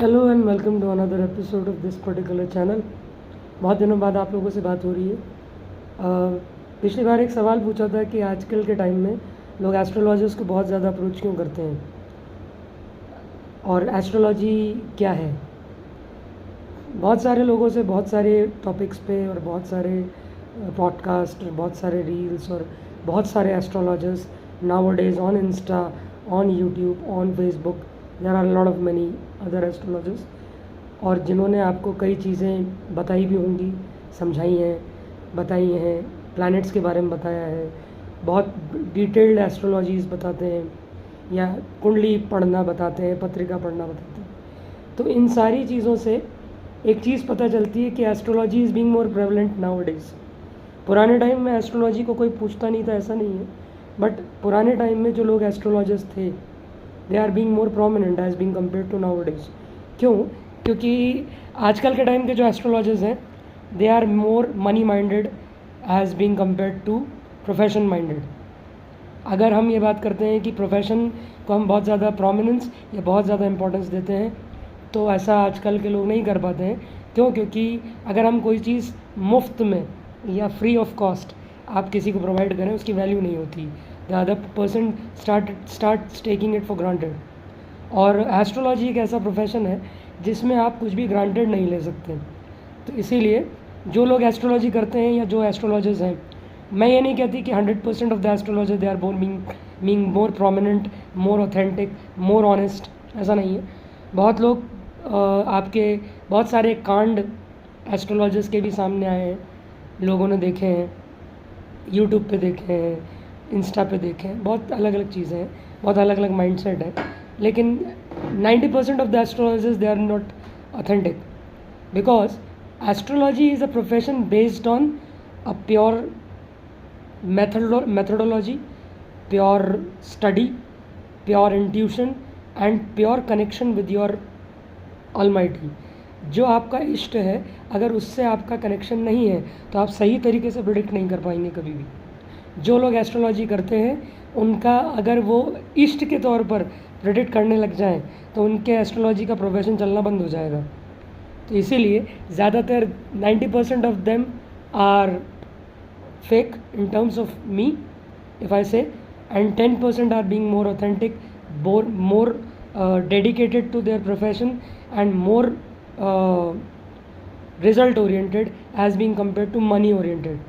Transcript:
Hello and welcome to another episode of this particular channel. बहुत दिनों बाद आप लोगों से बात हो रही है। पिछली बार एक सवाल पूछा था कि आजकल के टाइम में लोग एस्ट्रोलॉजर्स को बहुत ज़्यादा अप्रोच क्यों करते हैं और एस्ट्रोलॉजी क्या है। बहुत सारे लोगों से बहुत सारे टॉपिक्स पे और बहुत सारे पॉडकास्ट और बहुत सारे रील्स और बहुत सारे astrologers nowadays on Insta, on YouTube, on Facebook, there are lot of many other astrologers और जिन्होंने आपको कई चीज़ें बताई भी होंगी, समझाई हैं, बताई हैं, प्लैनेट्स के बारे में बताया है, बहुत डिटेल्ड एस्ट्रोलॉजीज़ बताते हैं या कुंडली पढ़ना बताते हैं, पत्रिका पढ़ना बताते हैं। तो इन सारी चीज़ों से एक चीज़ पता चलती है कि astrology is being more prevalent nowadays. पुराने टाइम में एस्ट्रोलॉजी को कोई पूछता नहीं था, ऐसा नहीं है, बट पुराने टाइम में जो लोग एस्ट्रोलॉजर्स थे they are being more prominent as being compare to nowadays. क्यों? क्योंकि आजकल के टाइम के जो एस्ट्रोलॉजर्स हैं they are more money minded as being compare to profession minded. अगर हम ये बात करते हैं कि प्रोफेशन को हम बहुत ज़्यादा प्रोमिनेंस या बहुत ज़्यादा इंपॉर्टेंस देते हैं तो ऐसा आजकल के लोग नहीं कर पाते हैं। क्यों? क्योंकि अगर हम कोई चीज़ मुफ्त में या फ्री ऑफ कॉस्ट आप किसी को प्रोवाइड करें उसकी वैल्यू नहीं होती। The other person start taking it for granted. और एस्ट्रोलॉजी एक ऐसा प्रोफेशन है जिसमें आप कुछ भी ग्रांटेड नहीं ले सकते। तो इसीलिए जो लोग एस्ट्रोलॉजी करते हैं या जो एस्ट्रोलॉजर्स हैं, मैं ये नहीं कहती कि 100% of the astrologer they are being more prominent, more authentic, more honest, ऐसा नहीं है। बहुत लोग आपके बहुत सारे कांड एस्ट्रोलॉजर्स के भी सामने आए हैं, लोगों ने देखे हैं, यूट्यूब पे देखे हैं, इंस्टा पे देखे हैं, बहुत अलग अलग चीज़ें हैं, बहुत अलग अलग माइंडसेट है। लेकिन 90% of the astrologers they are not authentic because astrology is a profession based on a pure methodology, pure study, pure intuition and pure connection with your almighty। जो आपका इष्ट है अगर उससे आपका कनेक्शन नहीं है तो आप सही तरीके से प्रिडिक्ट नहीं कर पाएंगे कभी भी। जो लोग एस्ट्रोलॉजी करते हैं उनका अगर वो इष्ट के तौर पर प्रिडिक्ट करने लग जाएं तो उनके एस्ट्रोलॉजी का प्रोफेशन चलना बंद हो जाएगा। तो इसीलिए ज़्यादातर 90% of them are fake in terms of me if I say, and 10% are being more authentic, more dedicated to their profession and more result oriented as being compared to money oriented।